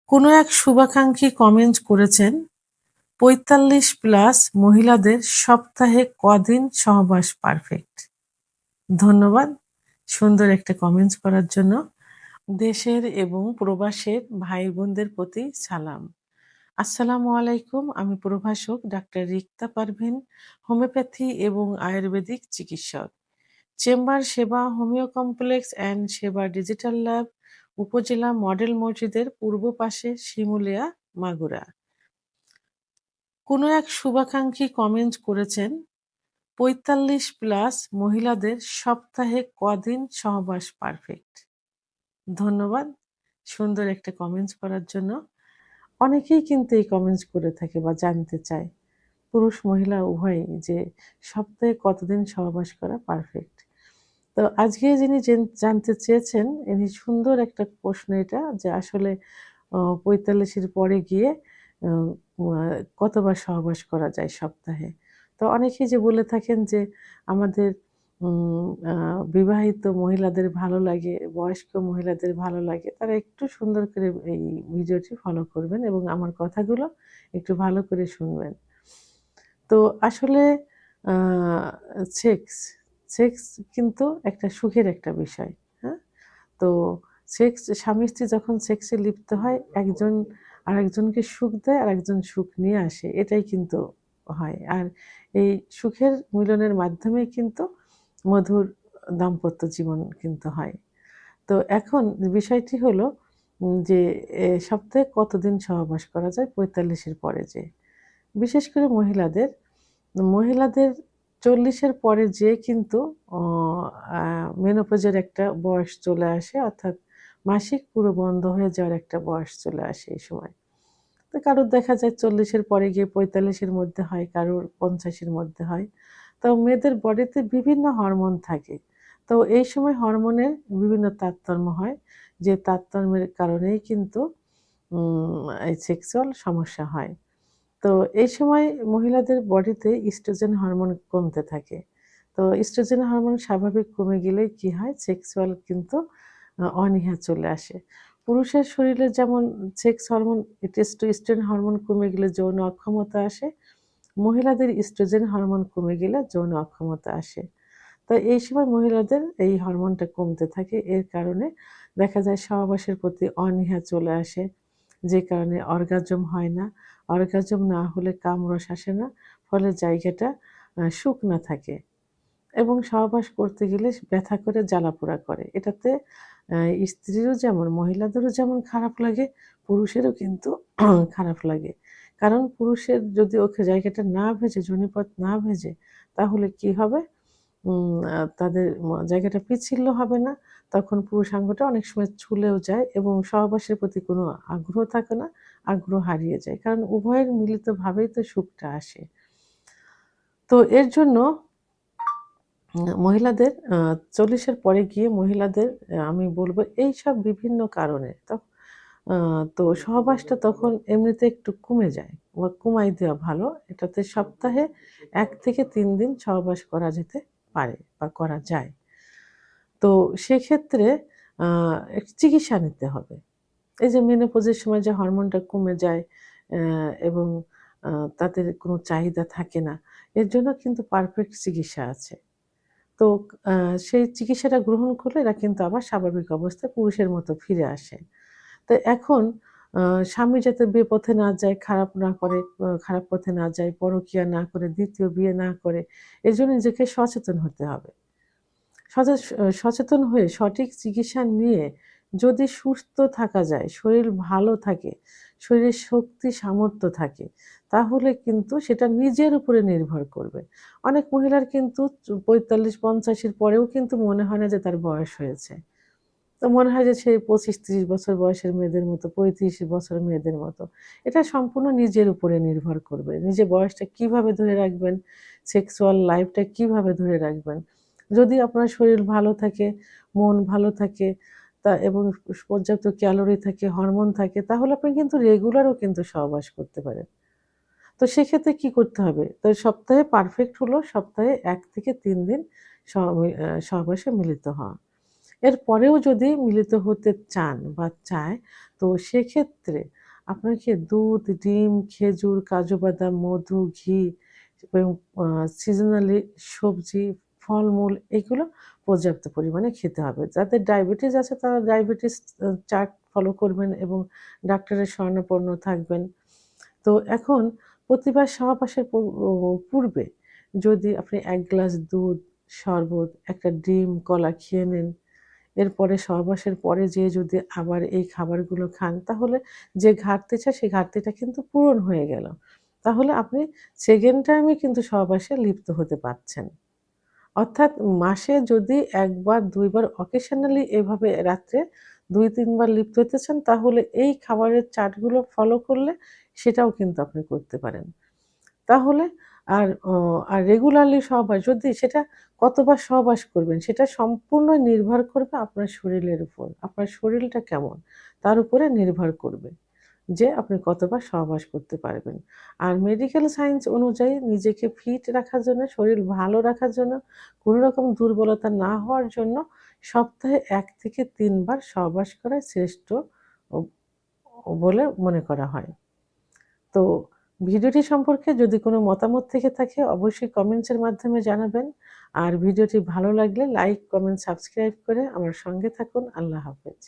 কোনো এক শুভাকাঙ্ক্ষী কমেন্ট করেছেন, ৪৫+ মহিলাদের সপ্তাহে কদিন সহবাস পারফেক্ট। ধন্যবাদ সুন্দর একটা কমেন্টস করার জন্য। দেশের এবং প্রবাসের ভাই বোনদের প্রতি সালাম। আসসালামু আলাইকুম। আমি প্রভাষক ডাক্তার রিক্তা পারভীন, হোমিওপ্যাথি এবং আয়ুর্বেদিক চিকিৎসক। চেম্বার সেবা হোমিও কমপ্লেক্স অ্যান্ড সেবা ডিজিটাল ল্যাব, উপজেলা মডেল মসজিদের পূর্ব পাশে, শিমুলিয়া, মাগুরা। কোনো এক শুভাকাঙ্ক্ষী কমেন্ট করেছেন, ৪৫+ মহিলাদের সপ্তাহে কদিন সহবাস পারফেক্ট। ধন্যবাদ সুন্দর একটা কমেন্টস করার জন্য। অনেকেই কিন্তু এই কমেন্টস করে থাকে বা জানতে চায়, পুরুষ মহিলা উভয়ই, যে সপ্তাহে কতদিন সহবাস করা পারফেক্ট। তো আজকে যিনি জানতে চেয়েছেন, ইনি সুন্দর একটা প্রশ্ন এটা, যে আসলে ৪৫ এর পরে গিয়ে আ আ কতবার সহবাস করা যায় সপ্তাহে? তো অনেকেই যে বলে থাকেন যে আমাদের উম আ বিবাহিত মহিলাদের ভালো লাগে, বয়স্ক মহিলাদের ভালো লাগে। তারা একটু সুন্দর করে এই ভিডিওটি ফলো করবেন এবং আমার কথাগুলো একটু ভালো করে শুনবেন। তো আসলে আ সেক্স, সেক্স কিন্তু একটা সুখের একটা বিষয়। হ্যাঁ? তো সেক্স স্বামী-স্ত্রী যখন সেক্সে লিপ্ত হয়, একজন আরেকজনকে সুখ দেয়, আরেকজন সুখ নিয়ে আসে। এটাই কিন্তু হয়। আর এই সুখের মিলনের মাধ্যমেই কিন্তু মধুর দাম্পত্য জীবন কিন্তু হয়। তো এখন বিষয়টি হলো যে সপ্তাহে কতদিন সহবাস করা যায় ৪৫ এর পরে যেয়ে। বিশেষ করে মহিলাদের ৪০ এর পরে যেয়ে কিন্তু অ আ মেনোপজের একটা বয়স চলে আসে, অর্থাৎ মাসিক পুরো বন্ধ হয়ে যাওয়ার একটা বয়স চলে আসে এই সময়। তো কারোর দেখা যায় ৪০ এর পরে গিয়ে ৪৫ এর মধ্যে হয়, কারোর ৫০ এর মধ্যে হয়। তো মেয়েদের বডিতে বিভিন্ন হরমোন থাকে। তো এই সময় হরমোনের বিভিন্ন তারতম্য হয়। যে তারতম্যের কারণেই কিন্তু এই সেক্সুয়াল সমস্যা হয়। তো এই সময় মহিলাদের বডিতে ইস্ট্রোজেন হরমোন কমতে থাকে। তো ইস্ট্রোজেন হরমোন স্বাভাবিক কমে গেলে কি হয়? সেক্সুয়াল কিন্তু অনীহা চলে আসে। পুরুষের শরীরে যেমন সেক্স হরমোন টেস্টোস্টেরন হরমোন কমে গেলে যৌন অক্ষমতা আসে, মহিলাদের ইস্ট্রোজেন হরমোন কমে গেলে যৌন অক্ষমতা আসে। তো এই সময় মহিলাদের এই হরমোনটা কমতে থাকে। এর কারণে দেখা যায় সহবাসের প্রতি অনীহা চলে আসে। যে কারণে অর্গাজম হয় না। অর্গাজম না হলে কামরস আসে না। ফলে জায়গাটা শুকনা থাকে এবং সহবাস করতে গেলে ব্যথা করে জ্বালাপোড়া করে। এটাতে আ স্ত্রীরও যেমন, মহিলাদেরও যেমন খারাপ লাগে, পুরুষেরও কিন্তু খারাপ লাগে। কারণ পুরুষের যদি ওকে জায়গাটা না ভেজে, যোনিপথ না ভেজে, তাহলে কি হবে? তাদের জায়গাটা পিচ্ছিল হবে না। তখন পুরুষাঙ্গটা অনেক সময় ছুলেও যায় এবং সহবাসের প্রতি কোনো আগ্রহ থাকে না, আগ্রহ হারিয়ে যায়। কারণ উভয়ের মিলিতভাবেই তো সুখটা আসে। তো এর জন্য মহিলাদের ৪০ এর পরে গিয়ে মহিলাদের আমি বলব এইসব বিভিন্ন কারণে আ তো সহবাসটা তখন এমনিতে একটু কমে যায় বা কমায় দেওয়া ভালো। এটাতে সপ্তাহে ১ থেকে ৩ দিন সহবাস করা যেতে পারে বা করা যায়। তো সেক্ষেত্রে আ একটু চিকিৎসা নিতে হবে। এই যে মেনোপজের সময় যে হরমোনটা কমে যায় এবং আ তাদের কোনো চাহিদা থাকে না। এর জন্য কিন্তু পারফেক্ট চিকিৎসা আছে। তো আ সেই চিকিৎসাটা গ্রহণ করলে এরা কিন্তু আবার স্বাভাবিক অবস্থায় পুরুষের মতো ফিরে আসে। তো এখন আ স্বামী যাতে বেপথে না যায়, খারাপ না করে, খারাপ পথে না যায়, পরকীয়া না করে, ২য় বিয়ে না করে, এজন্য নিজেকে সচেতন হতে হবে। সচেতন হয়ে সঠিক চিকিৎসা নিয়ে যদি সুস্থ থাকা যায়, শরীর ভালো থাকে, শরীরে শক্তি সামর্থ্য থাকে, তাহলে কিন্তু সেটা নিজের উপরে নির্ভর করবে। অনেক মহিলার কিন্তু ৪৫-৫০ এর পরেও কিন্তু মনে হয় না যে তার বয়স হয়েছে। তো মনে হয় যে সেই ২৫-৩০ বছর বয়সের মেয়েদের মতো, ৩৫ বছরের মেয়েদের মতো। এটা সম্পূর্ণ নিজের উপরে নির্ভর করবে। নিজের বয়সটা কিভাবে ধরে রাখবেন, সেক্সুয়াল লাইফটা কিভাবে ধরে রাখবেন। যদি আপনার শরীর ভালো থাকে, মন ভালো থাকে এবং পর্যাপ্ত ক্যালোরি থাকে, হরমোন থাকে, তাহলে আপনি কিন্তু রেগুলারও কিন্তু সহবাস করতে পারেন। তো সেক্ষেত্রে কি করতে হবে? তো সপ্তাহে পারফেক্ট হলো সপ্তাহে ১ থেকে ৩ দিন সহবাসে মিলিত হওয়া। এরপরেও যদি মিলিত হতে চান বা চায়, তো সেক্ষেত্রে আপনাকে দুধ, ডিম, খেজুর, কাজু বাদাম, মধু, ঘি এবং সিজনালি সবজি, ফলমূল এগুলো পর্যাপ্ত পরিমাণে খেতে হবে। যাদের ডায়াবেটিস আছে তারা ডায়াবেটিস চার্ট ফলো করবেন এবং ডাক্তারের শরণাপন্ন থাকবেন। তো এখন প্রতিবার সহবাসের পূর্বে যদি আপনি ১ গ্লাস দুধ, শরবত, একটা ডিম, কলা খেয়ে নেন, এরপরে সহবাসের পরে যেয়ে যদি আবার এই খাবারগুলো খান, তাহলে যে ঘাটতিটা সেই ঘাটতিটা কিন্তু পূরণ হয়ে গেল। তাহলে আপনি 2nd টাইমে কিন্তু সহবাসে লিপ্ত হতে পারছেন। অর্থাৎ মাসে যদি ১ বার ২ বার অকেশনালি এভাবে রাত্রে ২-৩ বার লিপ্ত হতে চান, তাহলে এই খাবারের চার্টগুলো ফলো করলে সেটাও কিন্তু আপনি করতে পারেন। তাহলে আর আর রেগুলারলি সহবাস যদি সেটা কতবার সহবাস করবেন সেটা সম্পূর্ণ নির্ভর করবে আপনার শরীরের উপর। আপনার শরীরটা কেমন তার উপরে নির্ভর করবে যে আপনি কতবার সহবাস করতে পারবেন। আর মেডিকেল সায়েন্স অনুযায়ী নিজেকে ফিট রাখার জন্য, শরীর ভালো রাখার জন্য, কোনো রকম দুর্বলতা না হওয়ার জন্য সপ্তাহে ১ থেকে ৩ বার সহবাস করাই শ্রেষ্ঠ ও বলে মনে করা হয়। তো ভিডিওটি সম্পর্কে যদি কোনো মতামত থেকে থাকে অবশ্যই কমেন্টসের মাধ্যমে জানাবেন। আর ভিডিওটি ভালো লাগলে লাইক, কমেন্ট, সাবস্ক্রাইব করে আমার সঙ্গে থাকুন। আল্লাহ হাফেজ।